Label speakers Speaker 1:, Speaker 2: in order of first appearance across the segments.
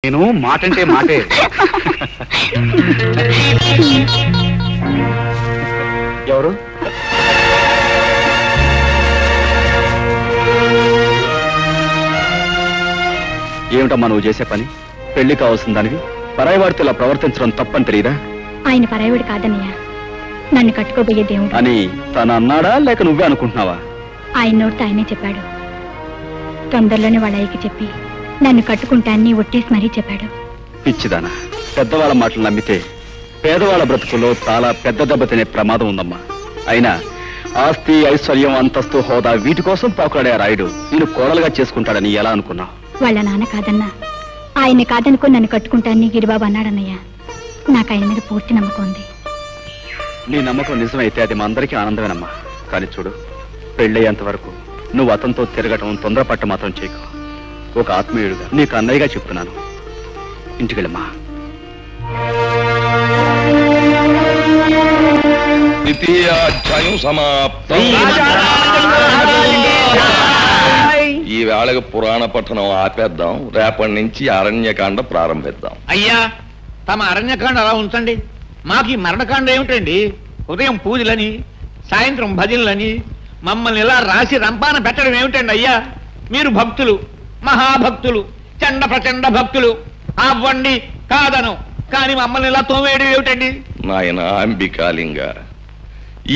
Speaker 1: నేను మాటంటే మాటే. ఎవరు? ఏమిటమ్మా నువ్వు చేసే పని? పెళ్లి కావాల్సిన దానివి పరాయివాడితో ఇలా ప్రవర్తించడం తప్పని తెలియదా?
Speaker 2: ఆయన పరాయివాడు కాదన్నయ్య, నన్ను కట్టుకోబోయే దేవుడు
Speaker 1: అని తను అన్నాడా లేక నువ్వే అనుకుంటున్నావా?
Speaker 2: ఆయన నోటితో ఆయనే చెప్పాడు. తొందరలోనే వాళ్ళ అయ్యకి చెప్పి నన్ను కట్టుకుంటాన్ని ఒట్టేసి మరీ చెప్పాడు.
Speaker 1: పిచ్చిదానా, పెద్దవాళ్ళ మాటలు నమ్మితే పేదవాళ్ళ బ్రతుకుల్లో చాలా పెద్ద దెబ్బ తినే ప్రమాదం ఉందమ్మా. అయినా ఆస్తి, ఐశ్వర్యం, అంతస్తు, హోదా వీటి కోసం పాకులాడే రాయుడు నేను కోడలుగా చేసుకుంటాడని ఎలా అనుకున్నావు?
Speaker 2: వాళ్ళ నాన్న కాదన్నా, ఆయన్ని కాదనుకుని నన్ను కట్టుకుంటాన్ని గిరిబాబు అన్నాడన్నయ్య. నాకు ఆయన మీద పూర్తి నమ్మకం ఉంది.
Speaker 1: నీ నమ్మకం నిజమైతే అది మా అందరికీ ఆనందమేనమ్మా. కానీ చూడు, పెళ్ళయ్యేంత వరకు నువ్వు అతనితో తిరగటం, తొందరపట్ట మాత్రం చేయకు. ఒక ఆత్మీయుడుగా నీకు అన్నయ్యగా చెప్తున్నాను. ఇంటికెళ్ళమ్మా.
Speaker 3: ద్వితీయాధ్యాయం సమాప్తం. ఈ వేళకు పురాణ పఠనం ఆపేద్దాం. రేపటి నుంచి అరణ్యకాండ ప్రారంభిద్దాం.
Speaker 4: అయ్యా, తమ అరణ్యకాండ అలా ఉంచండి. మాకు ఈ మరణకాండ ఏమిటండి? ఉదయం పూజలని, సాయంత్రం భజనలని మమ్మల్ని ఇలా రాసి రంపాన పెట్టడం ఏమిటండి అయ్యా? మీరు భక్తులు, మహాభక్తులు, చండ ప్రచండ భక్తులు. అవ్వండి కాదను, కానీ మమ్మల్ని ఇలా తోమేయడం ఏమిటండి?
Speaker 3: నాయన అంబికాలింగ,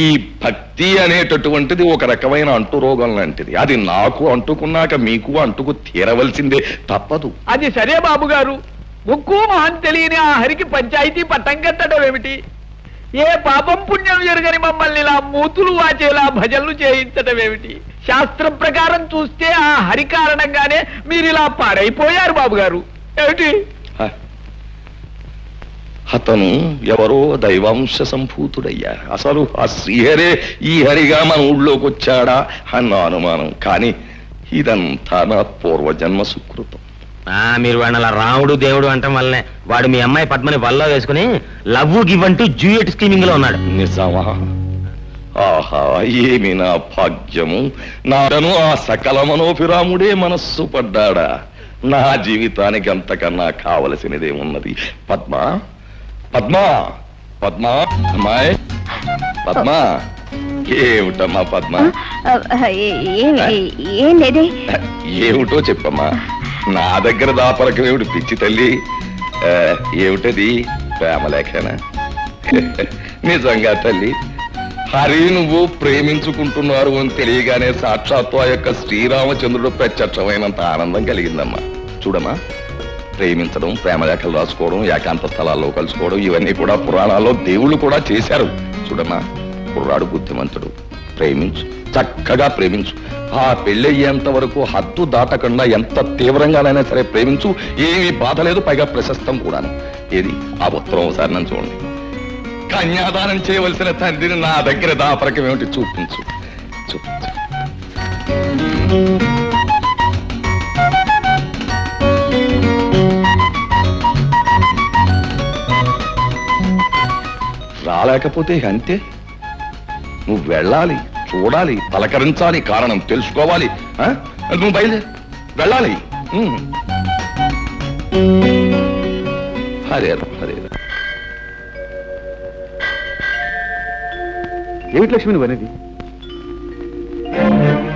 Speaker 3: ఈ భక్తి అనేటటువంటిది ఒక రకమైన అంటురోగం లాంటిది. అది నాకు అంటుకున్నాక మీకు అంటుకు తీరవలసిందే, తప్పదు.
Speaker 4: అది సరే బాబు గారు, ముక్కు మహం తెలియని ఆ హరికి పంచాయతీ పట్టం కట్టడం ఏమిటి? ఏ పాపం పుణ్యం జరగని మమ్మల్ని ఇలా మూతులు వాచేలా భజనలు చేయించడం ఏమిటి? శాస్త్రం ప్రకారం చూస్తే ఆ హరి కారణంగానే మీరు ఇలా పాడైపోయారు బాబు గారు. ఏమిటి?
Speaker 3: అతను ఎవరో దైవాంశ సంభూతుడయ్యా. అసలు ఆ శ్రీహరే ఈ హరిగా మన ఊళ్ళోకి వచ్చాడా అన్న అనుమానం. కానీ ఇదంతా నా పూర్వజన్మ సుకృతం.
Speaker 5: మీరు వాడిని అలా రాముడు దేవుడు అంటాం వల్లనే వాడు మీ అమ్మాయి పద్మని వల్ల వేసుకుని లవ్ గివ్ అంటూ డ్యూయట్ స్కీమింగ్ లో ఉన్నాడు.
Speaker 3: నిజమా? ఆహా, ఏమి నా భాగ్యము! నాడను ఆ సకల మనోభిరాముడే మనస్సు పడ్డాడా? నా జీవితానికి అంతకన్నా కావలసినదేమున్నది? పద్మ, పద్మ, పద్మ, అమ్మాయి పద్మ. ఏమిటమ్మా పద్మ?
Speaker 2: ఏం లేదే.
Speaker 3: ఏమిటో చెప్పమ్మా. నా దగ్గర దాపరకం ఏమిటి పిచ్చి తల్లి? ఏమిటది? ప్రేమలేఖనా? నిజంగా తల్లి, హరి నువ్వు ప్రేమించుకుంటున్నారు అని తెలియగానే సాక్షాత్తు ఆ యొక్క శ్రీరామచంద్రుడు ప్రత్యక్షమైనంత ఆనందం కలిగిందమ్మా. చూడమ్మా, ప్రేమించడం, ప్రేమలేఖలు రాసుకోవడం, ఏకాంత స్థలాల్లో కలుసుకోవడం ఇవన్నీ కూడా పురాణాల్లో దేవుళ్ళు కూడా చేశారు. చూడమ్మా, కుర్రాడు బుద్ధిమంతుడు, ప్రేమించు, చక్కగా ప్రేమించు. ఆ పెళ్ళయ్యేంత వరకు హద్దు దాటకుండా ఎంత తీవ్రంగానైనా సరే ప్రేమించు. ఏమీ బాధ లేదు, పైగా ప్రశస్తం కూడా. ఏది ఆ ఉత్తరం ఒకసారి నన్ను చూడండి. కన్యాదానం చేయవలసిన తండ్రిని నా దగ్గర దాపరకం ఏమిటి? చూపించు, చూపించు. రాలేకపోతే అంతే. నువ్వు వెళ్ళాలి, చూడాలి, పలకరించాలి, కారణం తెలుసుకోవాలి. నువ్వు బయలుదేరి వెళ్ళాలి. హరే హరే.
Speaker 1: ఏమిటి లక్ష్మి నువ్వు అనేది?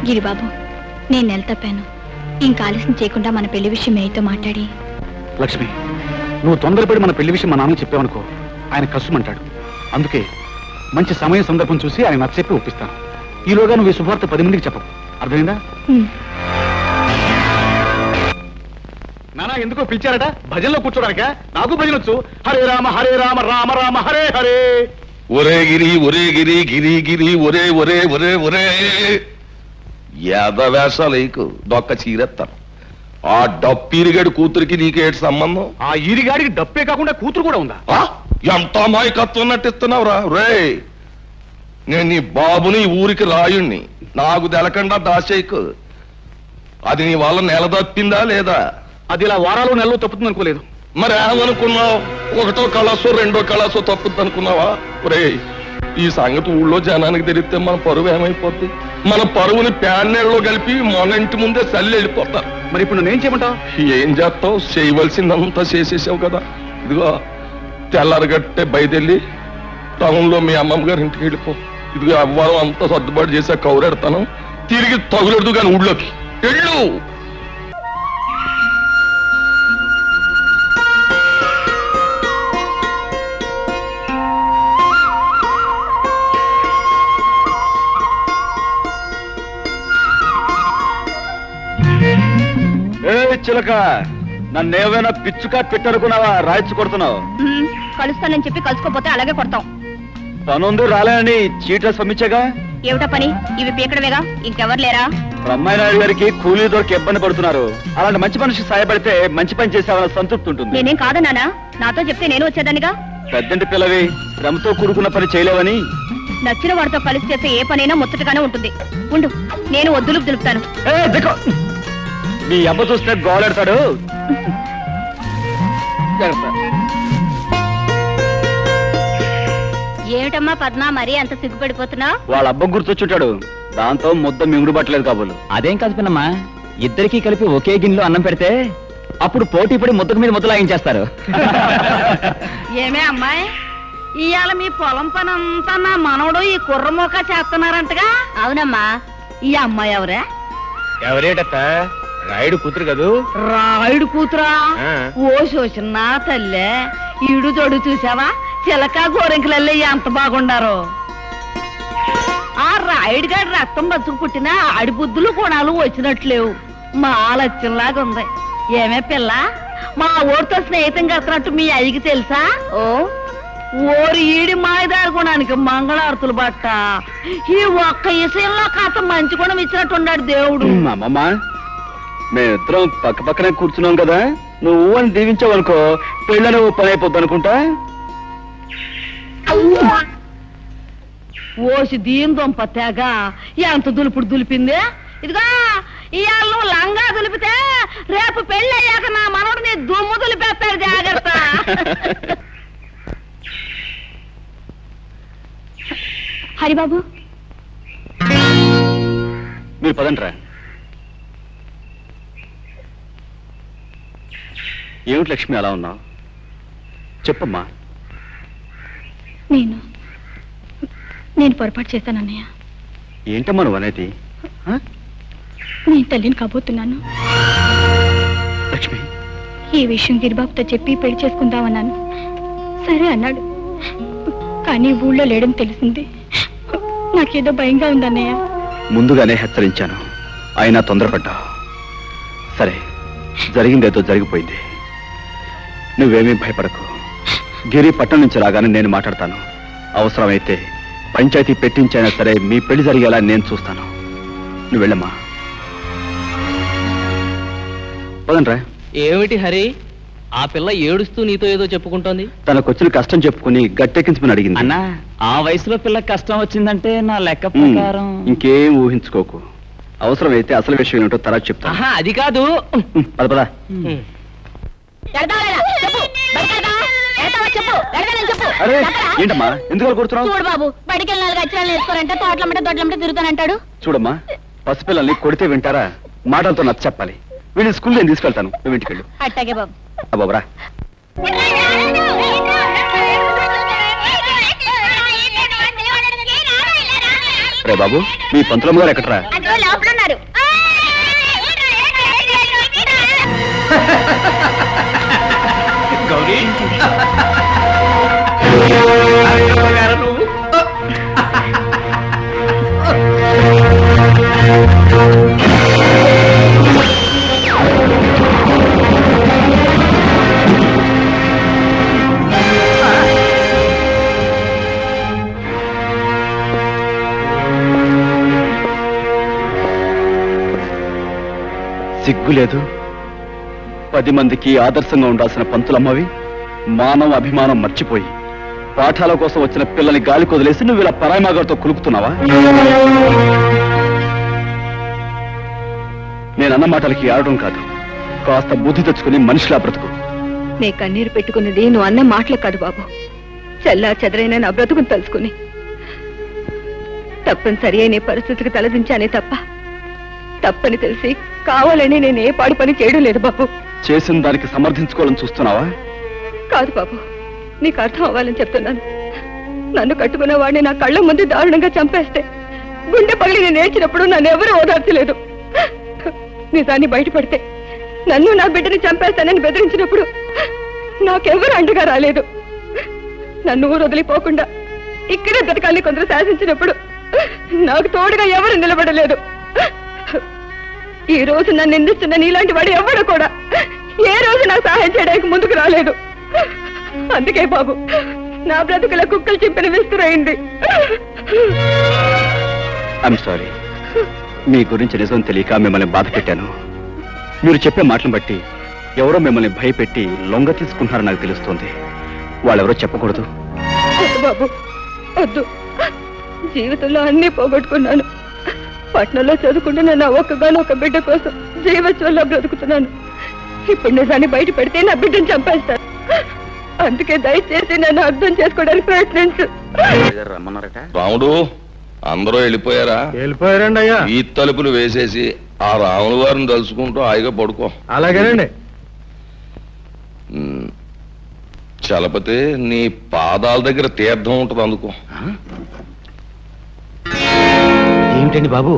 Speaker 2: గిరిబాబు, నేను నెల తప్పాను. ఇంకా ఆలస్యం చేయకుండా మన పెళ్లి విషయం మేయతో మాట్లాడి.
Speaker 1: లక్ష్మి, నువ్వు తొందరపడి మన పెళ్లి విషయం మా నాన్నకి చెప్పావనుకో, ఆయన కష్టమంటాడు. అందుకే మంచి సమయం సందర్భం చూసి ఆయన నచ్చ చెప్పి ఒప్పిస్తాను. ఈలోగా నువ్వు ఈ శుభవార్త 10 మందికి చెప్పవు. అర్థమైందా? నానా ఎందుకో పిలిచారట? భజనలో కూర్చోడానిక? నాకు భజనొచ్చు. హరే రామ హరే రామ రామ రామ హరే హరే.
Speaker 3: ఒరే గిరి, ఒరే గిరి, గిరి గిరి, ఒరే ఒరే ఒరే ఒరే. యాదవేషాలకు దొక్క చీరెత్తాను. ఆ డప్పీరిగాడి కూతురికి నీకేటి సంబంధం?
Speaker 1: ఆ ఈరిగాడికి డప్పే కాకుండా కూతురు కూడా ఉందా?
Speaker 3: ఎంత అమాయకత్వం నటిస్తున్నావురా రే! నేను నీ బాబుని ఊరికి రాయుణ్ణి, నాకు తెలకుండా దాసేకు. అది నీ వల్ల నెల తప్పిందా లేదా?
Speaker 1: అది ఇలా వారాలు నెలలు తప్పుతుంది అనుకోలేదు.
Speaker 3: మరి ఏమనుకున్నావు? ఒకటో కళాసో రెండో కళాసో తప్పుద్ది అనుకున్నావా? రే, ఈ సంగతి ఊళ్ళో జనానికి తెలిస్తే మన పరువు ఏమైపోద్ది? మన పరువుని ప్యాన్నెళ్ళలో కలిపి మన ఇంటి ముందే చల్లి వెళ్ళిపోతారు.
Speaker 1: మరి ఇప్పుడు నేనేం చేయమంటావు?
Speaker 3: ఏం చేస్తావు? చేయవలసిందంతా చేసేసావు కదా. ఇదిగో తెల్లారగట్టే బయలుదేరి టౌన్ లో మీ అమ్మమ్మ గారి ఇంటికి వెళ్ళిపో. ఇదిగో అవ్వారం అంతా సర్దుబాటు చేసా కౌరెడతాను. తిరిగి తగులెడదు కానీ ఊళ్ళోకి వెళ్ళు.
Speaker 1: చిలక, నన్నేమైనా పిచ్చుకా పెట్టనుకున్నావా? రాయిచ్చు కొడుతున్నావు.
Speaker 2: కలుస్తానని చెప్పి కలుసుకోపోతే అలాగే కొడతాం.
Speaker 1: పనుంది రాలేనని చీట్లెస్ పంపించాగా.
Speaker 2: ఏమిటా పని? ఇవి పీకడమేగా, ఇంకెవరు లేరా?
Speaker 1: బ్రహ్మాయినాయుడు గారికి కూలీ దొరికి ఇబ్బంది పడుతున్నారు. అలాంటి మంచి మనిషికి సాయపడితే మంచి పని చేసావన్న సంతృప్తి ఉంటుంది.
Speaker 2: నేనేం కాదన్నానా? నాతో చెప్తే నేను వచ్చేదానిగా.
Speaker 1: పెద్దంటి పిల్లవి, శ్రమతో కూడుకున్న పని చేయలేవని.
Speaker 2: నచ్చిన వాడితో కలిసి చేస్తే ఏ పనైనా ముచ్చటగానే ఉంటుంది. ఉండు, నేను వద్దులు దులుపుతాను.
Speaker 1: మీ అబ్బ చూస్తే గోలెడతాడు.
Speaker 2: ఏమిటమ్మా పద్మ, మరీ అంత సిగ్గుపడిపోతున్నా?
Speaker 1: వాళ్ళ అబ్బ గుర్తొచ్చుంటాడు. దాంతో ముద్ద మింగుడు పట్టలేదు కాబోలు.
Speaker 6: అదేం కాదు పిన్నమ్మా, ఇద్దరికి కలిపి ఒకే గిన్నెలో అన్నం పెడితే అప్పుడు పోటీ పడి ముద్దకు మీద ముద్దలాగించేస్తారు.
Speaker 7: ఏమే అమ్మాయి, ఇవాళ మీ పొలం పని అంతా నా మనవడు ఈ కుర్రమోక చేస్తున్నారంటగా?
Speaker 2: అవునమ్మా.
Speaker 7: ఈ అమ్మాయి ఎవరే?
Speaker 5: ఎవరేటత్త? రాయుడు కూతురు కదూ.
Speaker 7: రాయుడు కూతురా?
Speaker 5: ఆ.
Speaker 7: ఓ శోషన్నా తల్లే, ఈడు జోడు చూసావా? చిలక గోరెంకలల్లే ఎంత బాగుండారో. ఆ రాయుడు గారి రక్తం బతుకు పుట్టిన ఆడి బుద్ధులు గుణాలు వచ్చినట్లేవు. మా లక్ష్యంలాగా ఉంది. ఏమే పిల్ల, మా ఊరితో స్నేహితం కడుతున్నట్టు మీ అయ్యకి తెలుసా?
Speaker 2: ఓ,
Speaker 7: ఓరి ఈడి మాయదారి గుణానికి మంగళారతులు బట్ట. ఈ ఒక్క విషయంలో కాస్త మంచి గుణం ఇచ్చినట్టున్నాడు దేవుడు.
Speaker 1: అమ్మమ్మ, మేమిద్దరం పక్క పక్కనే కూర్చున్నాం కదా, నువ్వు అని దీవించావనుకో పెళ్ళని ఓ పని అయిపోద్ది అనుకుంటా.
Speaker 7: ఓసి దీని దొంప తెగ ఎంత దులుపుడు దులిపింది. ఇదిగో ఇవాళ నువ్వు లంగా దులిపితే రేపు పెళ్లి అయ్యాక నా మనోడు నీ దుమ్ము దులిపేస్తాడు, జాగ్రత్త.
Speaker 2: హరిబాబు,
Speaker 1: మీరు పదంట్రా. ఏమిటి లక్ష్మి అలా ఉన్నావు? చెప్పమ్మా.
Speaker 2: నేను పొరపాటు చేశాను అన్నయ్య.
Speaker 1: ఏంటమ్మా నువ్వు అనేది?
Speaker 2: నేను తల్లిని కాబోతున్నాను.
Speaker 1: లక్ష్మి,
Speaker 2: ఈ విషయం గిరిబాబుతో చెప్పి పెళ్లి చేసుకుందామన్నాను. సరే అన్నాడు, కానీ ఊళ్ళో లేడని తెలిసింది. నాకేదో భయంగా ఉందన్నయ్య.
Speaker 1: ముందుగానే హెచ్చరించాను, అయినా తొందరపడ్డావు. సరే, జరిగిందేదో జరిగిపోయింది. నువ్వేమీ భయపడకు. గిరి పట్టణం నుంచి రాగానే నేను మాట్లాడతాను. అవసరమైతే పంచాయతీ పెట్టించైనా సరే మీ పెళ్లి జరిగేలా నేను చూస్తాను. నువ్వు వెళ్ళమ్మా. పదండ్రా.
Speaker 6: ఏమిటి హరి, ఆ పిల్ల ఏడుస్తూ నీతో ఏదో చెప్పుకుంటోంది?
Speaker 1: తనకొచ్చిన కష్టం చెప్పుకుని గట్టెక్కించమని అడిగింది.
Speaker 6: అన్నా, ఆ వయసులో పిల్లకి కష్టం వచ్చిందంటే నా లెక్క ప్రకారం
Speaker 1: ఇంకేం ఊహించుకోకు. అవసరమైతే అసలు విషయం ఏమిటో తర్వాత చెప్తాను.
Speaker 6: ఆహా, అది కాదు.
Speaker 1: పద పద. అరే ఏంటమ్మా, ఎందుకు కొడుతున్నావు?
Speaker 2: చూడు బాబు, బడికి వెళ్ళి 4 అక్షరాలు నేర్చుకోరంటే తోటలమ్మట దొడ్లమ్మట తిరుగుతానంటాడు.
Speaker 1: చూడమ్మా, పసిపిల్లల్ని కొడితే వింటారా? మాటలతో నచ్చ చెప్పాలి. వీడిని స్కూల్ నేను తీసుకెళ్తాను, నువ్వు ఇంటికి వెళ్ళు.
Speaker 2: అట్టాగే బాబు.
Speaker 1: బాబురా. రే బాబు, మీ పంతులమ్మ గారు ఎక్కడరా?
Speaker 2: లోపల ఉన్నారు.
Speaker 4: గౌరీ, నువ్వు
Speaker 1: సిగ్గు లేదు? 10 మందికి ఆదర్శంగా ఉండాల్సిన పంతులమ్మవి మానవ అభిమానం మర్చిపోయి పాఠాల కోసం వచ్చిన పిల్లని గాలి కొదిలేసి నువ్వు ఇలా పరాయిమాగారితో కులుకుతున్నావా? నేనన్న మాటలకి ఆడడం కాదు, కాస్త బుద్ధి తెచ్చుకుని మనిషిలా బ్రతుకు.
Speaker 2: నే కన్నీరు పెట్టుకున్నది నువ్వు అన్న మాటలు కాదు బాబు, చల్లా చెదరైన నా బ్రతుకుని తలుచుకుని. తప్పనిసరి అయిన పరిస్థితికి తలదించానే తప్ప తప్పని తెలిసి కావాలని నేను ఏ పాడు పని చేయడం లేదు బాబు.
Speaker 1: చేసిన దానికి సమర్థించుకోవాలని చూస్తున్నావా?
Speaker 2: కాదు బాబు, నీకు అర్థం అవ్వాలని చెప్తున్నాను. నన్ను కట్టుకున్న వాడిని నా కళ్ళ ముందు దారుణంగా చంపేస్తే గుండె పగిలి నేను ఏడ్చినప్పుడు నన్ను ఎవరూ ఓదార్చలేదు. నిజాన్ని బయటపడితే నన్ను నా బిడ్డని చంపేస్తానని బెదిరించినప్పుడు నాకెవరు అండగా రాలేదు. నన్ను ఊరు వదిలిపోకుండా ఇక్కడే బ్రతకాలని కొందరు శాసించినప్పుడు నాకు తోడుగా ఎవరు నిలబడలేదు. ఈ రోజు నన్ను నిందిస్తున్న నీలాంటి వాడు ఎవడు కూడా ఏ రోజు నాకు సహాయం చేయడానికి ముందుకు రాలేదు. అందుకే బాబు నా బ్రతుకుల కుక్కలు చింపిన విస్తురైంది.
Speaker 1: I'm sorry. మీ గురించి నిజం తెలియక మిమ్మల్ని బాధ పెట్టాను. మీరు చెప్పే మాటలను బట్టి ఎవరో మిమ్మల్ని భయపెట్టి లొంగ తీసుకుంటున్నారని నాకు తెలుస్తుంది. వాళ్ళెవరో చెప్పకూడదు.
Speaker 2: వద్దు బాబు, వద్దు. జీవితంలో అన్నీ పోగొట్టుకున్నాను. పట్నంలో చదువుకుంటున్న నా ఒక్కగానొక్క బిడ్డ కోసం జీవోత్సవంలో బ్రతుకుతున్నాను. ఇప్పుడు నిజాన్ని బయట పెడితే నా బిడ్డను చంపేస్తాను. అందుకే దయచేసి నన్ను అర్థం చేసుకోవడానికి ప్రయత్నించు.
Speaker 3: రాముడు, అందరూ వెళ్ళిపోయారా?
Speaker 8: వెళ్ళిపోయారండి అయ్యా.
Speaker 3: ఈ తలుపులు వేసేసి ఆ రాముడు వారిని తలుచుకుంటూ హాయిగా పడుకో.
Speaker 8: అలాగేనండి.
Speaker 3: చలపతి, నీ పాదాల దగ్గర తీర్థం ఉంటుంది, అందుకో.
Speaker 5: ఏమిటండి బాబు,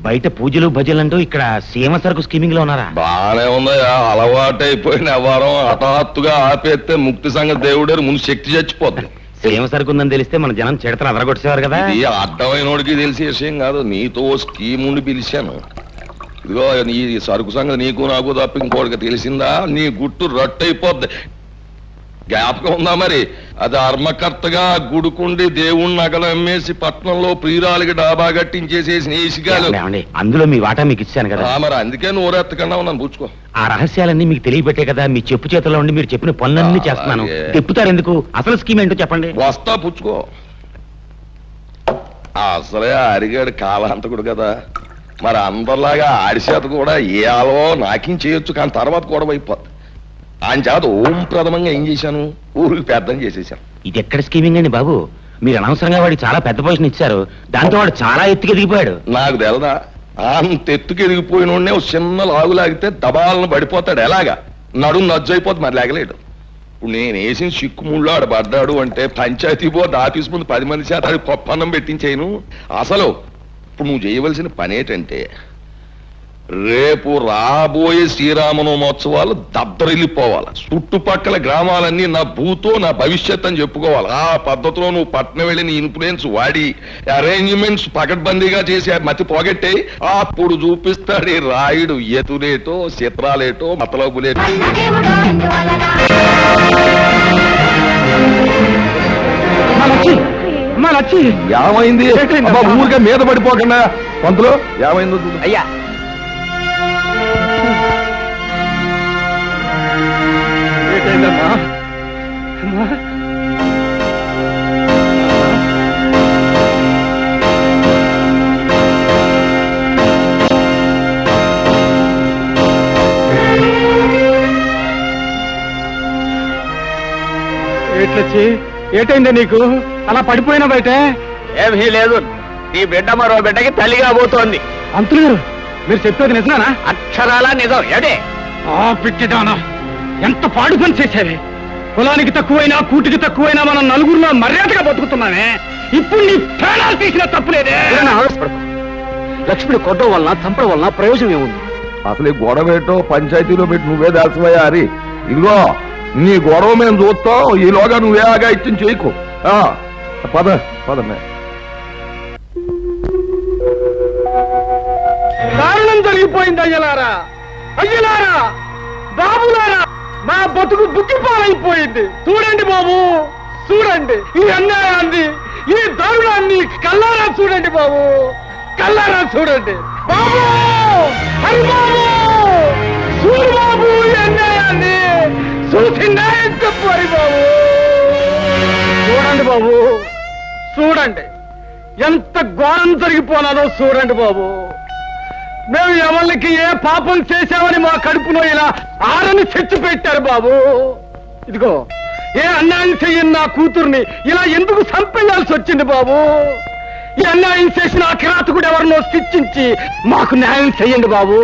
Speaker 5: బయట పూజలు భజనలు అంటూ ఇక్కడ సీమ సరుకు స్కీమింగ్ లో ఉన్నారా?
Speaker 3: బానే ఉందయ్యా. అలవాటైపోయిన వ్యవహారం హఠాత్తుగా ఆపేస్తే ముక్తి సంగతి దేవుడే ముందు శక్తి చచ్చిపోతుంది.
Speaker 5: సీమ సరుకు ఉందని తెలిస్తే మన జనం చెడతలు అదరగొట్టేవారు కదా.
Speaker 3: ఇది అడ్డమైనోడికి తెలిసే విషయం కాదు. నీతో స్కీమ్ ఉండి పిలిచాను. ఇదిగో నీ సరుకు సంగతి నీకు నాకు తప్ప ఇంకోటికి తెలిసిందా నీ గుట్టు రట్టయిపోద్ది. జ్ఞాపకం ఉందా మరి? అది ధర్మకర్తగా గుడుకుండి దేవుణ్ణి నగలు అమ్మేసి పట్నంలో ప్రియురాలికి డాబా కట్టించేసేసిన ఏసిగాలు.
Speaker 5: అందులో మీ వాటా మీకు ఇచ్చాను కదా.
Speaker 3: మరి అందుకే నోరెత్తకుండా ఉన్నాను, పుచ్చుకో.
Speaker 5: ఆ రహస్యాలన్నీ మీకు తెలియబెట్టే కదా మీ చెప్పు చేతుల్లో ఉండి మీరు చెప్పిన పనులన్నీ చేస్తున్నాను. తిప్పుతారు ఎందుకు? అసలు స్కీమ్ ఏంటో చెప్పండి.
Speaker 3: వస్తా, పుచ్చుకో. అసలే అరిగాడు కాలాంతకుడు కదా. మరి అందరిలాగా ఆడిచేత కూడా ఏ ఆలో నాకిం చేయొచ్చు, కానీ తర్వాత కూడా అయిపోద్ది. ఆయన చేత ఓం ప్రథమంగా ఏం చేశాను, ఊరికి పెద్దం చేసేసాను.
Speaker 5: ఇది ఎక్కడ స్కీమింగ్ అండి బాబు? మీరు అనవసరంగా వాడికి చాలా పెద్ద పొజిషన్ ఇచ్చారు. దాంతో వాడు చాలా ఎత్తుకు ఎదిగిపోయాడు.
Speaker 3: నాకు తెలదా? అంత ఎత్తుకు ఎదిగిపోయిన చిన్న లాగు లాగితే దబాలను పడిపోతాడు. ఎలాగా? నడుము నజ్జైపోతుంది, మరి లేగలేడు. ఇప్పుడు నేను వేసిన సిక్కుముళ్ళు ఆడు పడ్డాడు అంటే పంచాయతీ బోర్డు ఆఫీస్ ముందు 10 మంది చేత అది పప్పన్నం పెట్టించేయను. అసలు ఇప్పుడు నువ్వు చేయవలసిన పని ఏంటంటే, రేపు రాబోయే శ్రీరామనవమోత్సవాలు దద్దరిల్లిపోవాలి. చుట్టుపక్కల గ్రామాలన్నీ నా భూతో నా భవిష్యత్ అని చెప్పుకోవాలి. ఆ పద్ధతిలో నువ్వు పట్నం వెళ్ళి నీ ఇన్ఫ్లుయెన్స్ వాడి అరేంజ్మెంట్స్ పకడ్బందీగా చేసి మతి పోగొట్టే అప్పుడు చూపిస్తాడు ఈ రాయుడు ఎతులేటో చిత్రాలేటో మతలబులేటో.
Speaker 8: ఏమైంది? ఊరికే మీద పడిపోకుండా పంతులు ఏమైందో
Speaker 6: అయ్యా.
Speaker 8: ఏట్లొచ్చి ఏటైంది నీకు? అలా పడిపోయినా బయట
Speaker 6: ఏమీ లేదు. నీ బిడ్డ మరో బిడ్డకి తల్లిగా పోతోంది.
Speaker 8: అంతులు గారు, మీరు చెప్పేది నిజమేనా?
Speaker 6: అక్షరాలా నిజం. ఏడే
Speaker 8: ఆ పిచ్చిదానా, ఎంత పాడు పని చేశావే. కులానికి తక్కువైనా కూటికి తక్కువైనా మనం నలుగురిలో మర్యాదగా బతుకుతున్నానే. ఇప్పుడు నీ ప్రాణాలు తీసిన తప్పులేదే.
Speaker 6: లక్ష్మిని కొట్టడం వలన చంపడం వలన ప్రయోజనం ఏముంది?
Speaker 3: అసలు గొడవ ఏంటో పంచాయతీలో పెట్టి నువ్వే దాల్సిపోయా హరి. ఇదిగో నీ గొడవ మేము చూస్తాం, ఈలోగా నువ్వే ఆగా ఇచ్చిన చేయకు. పద పదమే.
Speaker 8: దారుణం జరిగిపోయింది. అయ్యలారా, అయ్యలారా, బాబులారా, నా బతుకు బుక్కిపాలైపోయింది. చూడండి బాబు, చూడండి ఈ అన్యాయాన్ని, ఈ దారుణాన్ని కల్లారా చూడండి బాబు, కల్లారా చూడండి బాబు. హరి బాబు, చూడు బాబు ఈ అన్యాయాన్ని, చూసిందా చెప్పు హరి బాబు. చూడండి బాబు, చూడండి ఎంత ఘోరం జరిగిపోనాదో చూడండి బాబు. మేము ఎవరికి ఏ పాపం చేశామని మా కడుపులో ఇలా ఆరని చెట్టు పెట్టారు బాబు. ఇదిగో ఏ అన్యాయం చెయ్యని నా కూతుర్ని ఇలా ఎందుకు చంపేయాల్సి వచ్చింది బాబు? ఈ అన్యాయం చేసిన ఆ కిరాతకుడు ఎవరినో శిక్షించి మాకు న్యాయం చెయ్యండి బాబు.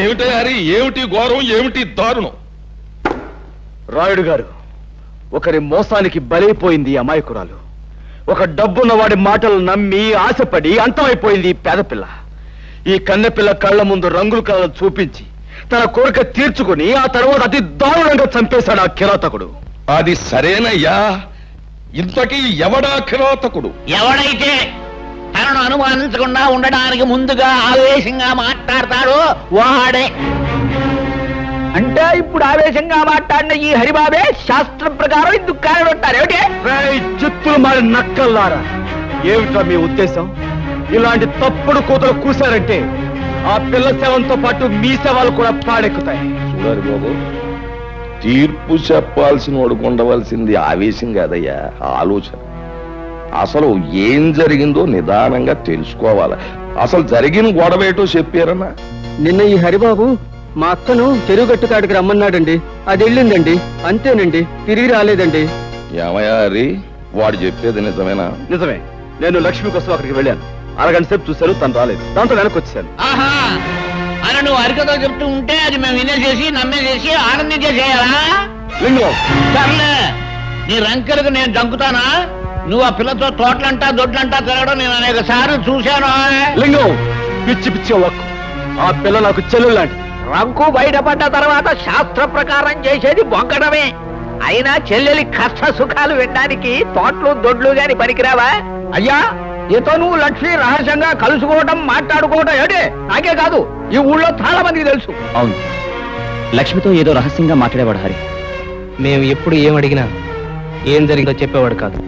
Speaker 3: ఏమిటి హరి, ఏమిటి ఘోరం, ఏమిటి దారుణం?
Speaker 1: రాయుడు గారు, ఒకరి మోసానికి బలైపోయింది అమాయకురాలు. ఒక డబ్బున్న వాడి మాటలు నమ్మి ఆశపడి అంతమైపోయింది ఈ పేదపిల్ల. ఈ కన్నెపిల్ల కళ్ళ ముందు రంగుల కళలు చూపించి తన కోరిక తీర్చుకుని ఆ తర్వాత అతి దారుణంగా చంపేశాడు ఆ కిరాతకుడు.
Speaker 3: అది సరేనయ్యా, ఇంతకీ ఎవడా కిరాతకుడు?
Speaker 4: ఎవడైతే తనను అనుమానించకుండా ఉండడానికి ముందుగా ఆవేశంగా మాట్లాడతాడో వాడే. అంటే ఇప్పుడు ఆవేశంగా మాట్లాడిన ఈ హరిబాబే శాస్త్రం ప్రకారం ఇందుకు కారణం ఏమిటి?
Speaker 1: చిత్తులు మారి నక్కల్లారా, ఏమిటా మీ ఉద్దేశం? ఇలాంటి తప్పుడు కూతురు కూశారంటే ఆ పిల్ల శవంతో పాటు మీ శవాలు కూడా పాడెక్కుతాయి.
Speaker 3: చూడాలి బాబు, తీర్పు చెప్పాల్సిన వాడు ఉండవలసింది ఆవేశం కాదయ్యా, ఆలోచన. అసలు ఏం జరిగిందో నిదానంగా తెలుసుకోవాలి. అసలు జరిగిన గొడవేటో చెప్పారన్నా?
Speaker 8: నిన్న ఈ హరిబాబు మా అక్కను చెరువుగట్టు కాడికి రమ్మన్నాడండి. అది వెళ్ళిందండి, అంతేనండి, తిరిగి రాలేదండి.
Speaker 3: ఏమయ్యా హరి, వాడు చెప్పేది నిజమేనా?
Speaker 1: నిజమే. నేను లక్ష్మి కోసం అక్కడికి వెళ్ళాను. అరగంట సేపు చూశాను, తను రాలేదు. దాంతో వెనక్కి వచ్చాను.
Speaker 4: ఆహా, అని నువ్వు అరికతో చెప్తూ ఉంటే అది మేము వినేసేసి నమ్మేసేసి ఆనందించేసేయాలా?
Speaker 1: లింగం,
Speaker 4: సర్లే, నీ రంకెలకు నేను దంకుతానా? నువ్వు ఆ పిల్లతో తోటలంటా దొడ్లంటా తిరగడం నేను అనేక సార్లు చూశాను.
Speaker 1: లింగం, పిచ్చి పిచ్చి వక్కు. ఆ పిల్ల నాకు చెల్లెలు లాంటి.
Speaker 4: రంకు బయటపడ్డ తర్వాత శాస్త్ర ప్రకారం చేసేది బొంకడమే. అయినా చెల్లెలి కష్ట సుఖాలు వినడానికి తోటలు దొడ్లు గాని పనికిరావా? అయ్యా, నీతో నువ్వు లక్ష్మి రహస్యంగా కలుసుకోవడం మాట్లాడుకోవడం ఏడే నాకే కాదు, ఈ ఊళ్ళో చాలా మందికి తెలుసు.
Speaker 6: అవును, లక్ష్మితో ఏదో రహస్యంగా మాట్లాడేవాడు హరి.
Speaker 8: మేము ఎప్పుడు ఏం అడిగినా ఏం జరిగిందో చెప్పేవాడు కాదు.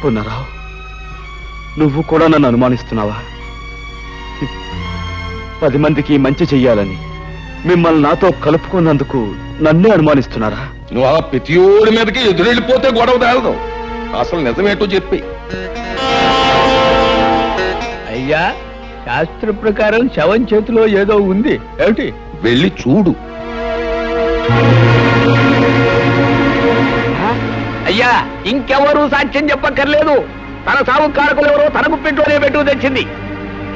Speaker 1: పునరావు, నువ్వు కూడా నన్ను అనుమానిస్తున్నావా? 10 మందికి మంచి చెయ్యాలని మిమ్మల్ని నాతో కలుపుకున్నందుకు నన్నే అనుమానిస్తున్నారా?
Speaker 3: నువ్వు ఆ ప్రతియోడి మీదకి ఎదురెళ్ళిపోతే గొడవ తేలదు. అసలు నిజమేటో చెప్పి.
Speaker 4: అయ్యా, శాస్త్ర ప్రకారం శవం చేతిలో ఏదో ఉంది ఏమిటి?
Speaker 3: వెళ్ళి చూడు.
Speaker 4: అయ్యా, ఇంకెవరూ సాక్ష్యం చెప్పక్కర్లేదు. తన సాగు కారకులు ఎవరో తన గుప్పెట్లోనే పెట్టు తెచ్చింది.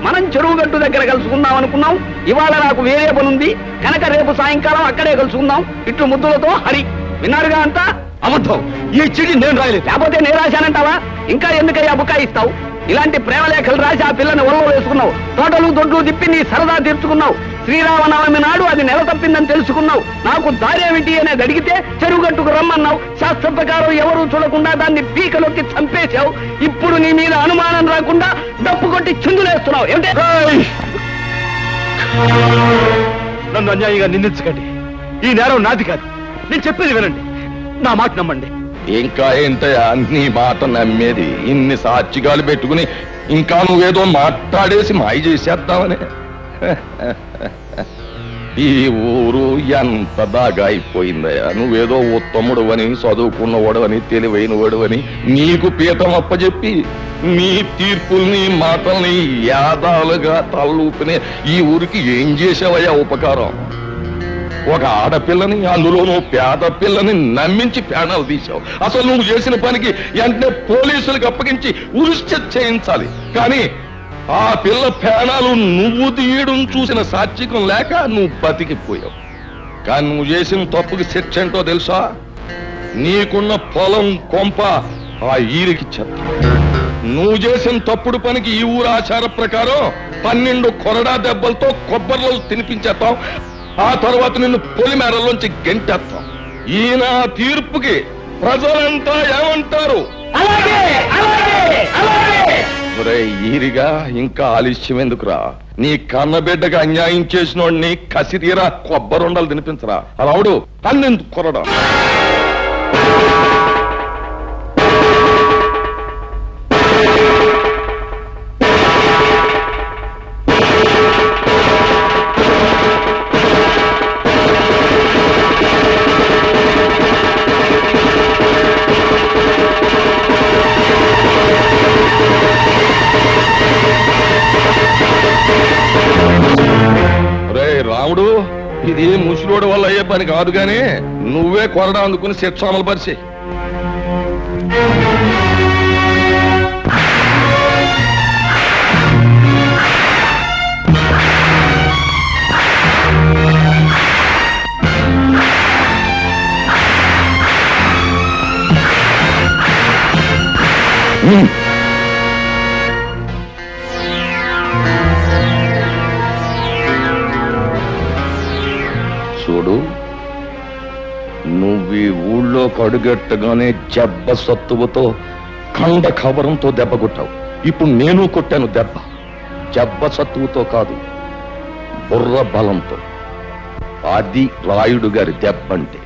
Speaker 4: మనం చెరువు గట్టు దగ్గర కలుసుకుందాం అనుకున్నాం. ఇవాళ నాకు వేరే పనుంది కనుక రేపు సాయంకాలం అక్కడే కలుసుకుందాం. ఇట్లు ముద్దులతో హరి. విన్నారుగా అంతా?
Speaker 1: అబద్ధం. ఈ చిడి నేను రాయలేదు.
Speaker 4: లేకపోతే నేను రాశానంటావా? ఇంకా ఎందుకయ్యా బుకాయిస్తావు? ఇలాంటి ప్రేమలేఖలు రాసి ఆ పిల్లని ఒళ్ళో వేసుకున్నావు. తోటలు దొడ్లు తిప్పి నీ సరదా తీర్చుకున్నావు. శ్రీరామనవమి నాడు అది నెల తప్పిందని తెలుసుకున్నావు. నాకు దారేమిటి అనేది అడిగితే చెరువుగట్టుకు రమ్మన్నావు. శాస్త్ర ప్రకారం ఎవరూ చూడకుండా దాన్ని పీకలోకి చంపేశావు. ఇప్పుడు నీ మీద అనుమానం రాకుండా డప్పు కొట్టి చిందులేస్తున్నావు ఏమిటి?
Speaker 1: నన్ను అన్యాయంగా నిందించకండి. ఈ నేరం నాది కాదు. నేను చెప్పేది వినండి, నా మాట నమ్మండి.
Speaker 3: ఇంకా ఏంటయ్యా నీ మాట నమ్మేది? ఇన్ని సాక్షిగాలు పెట్టుకుని ఇంకా నువ్వేదో మాట్లాడేసి మాయ చేసేద్దామని. ఈ ఊరు ఎంత దాగా అయిపోయిందయ్యా. నువ్వేదో ఉత్తముడు అని, చదువుకున్నవాడు అని, తెలివైనవాడు అని నీకు పీఠం అప్పచెప్పి నీ తీర్పుల్ని మాటల్ని యాదాలుగా తలూపినే ఈ ఊరికి ఏం చేసావయ్యా ఉపకారం? ఒక ఆడపిల్లని, అందులోనూ పేద పిల్లని నమ్మించి ప్రాణాలు తీశావు. అసలు నువ్వు చేసిన పనికి వెంటనే పోలీసులకు అప్పగించి ఉరిష్ట చేయించాలి. కానీ ఆ పిల్ల ప్రాణాలు నువ్వు తీయడం చూసిన సాత్వికం లేక నువ్వు బతికిపోయావు. కానీ నువ్వు చేసిన తప్పుకి శిక్ష ఏంటో తెలుసా? నీకున్న పొలం కొంప ఆ ఈరికి చెత్త. నువ్వు చేసిన తప్పుడు పనికి ఈ ఊరు ఆచార ప్రకారం 12 కొరడా దెబ్బలతో కొబ్బరిలో తినిపించేస్తాం. ఆ తర్వాత నిన్ను పొలిమేరలోంచి గెంటేస్తాం. ఈయన తీర్పుకి ప్రజలంతా ఏమంటారు? ఈరిగా ఇంకా ఆలస్యం ఎందుకురా? నీ కన్నబిడ్డగా అన్యాయం చేసినోడిని కసిరీరా కొబ్బరుండలు తినిపించరా. అలావుడు 12 కొరడా. తమ్ముడు ఇది ముసలోడి వల్ల అయ్యే పని కాదు గాని నువ్వే కొరడా అందుకుని శిక్ష అమలు పరిచి. చూడు, నువ్వు ఈ ఊళ్ళో కడుగెట్టగానే జబ్బ సత్తువతో కండ కవరంతో దెబ్బ కొట్టావు. ఇప్పుడు నేను కొట్టాను దెబ్బ. జబ్బ సత్తువుతో కాదు, బుర్ర బలంతో. అది రాయుడు గారి దెబ్బంటే.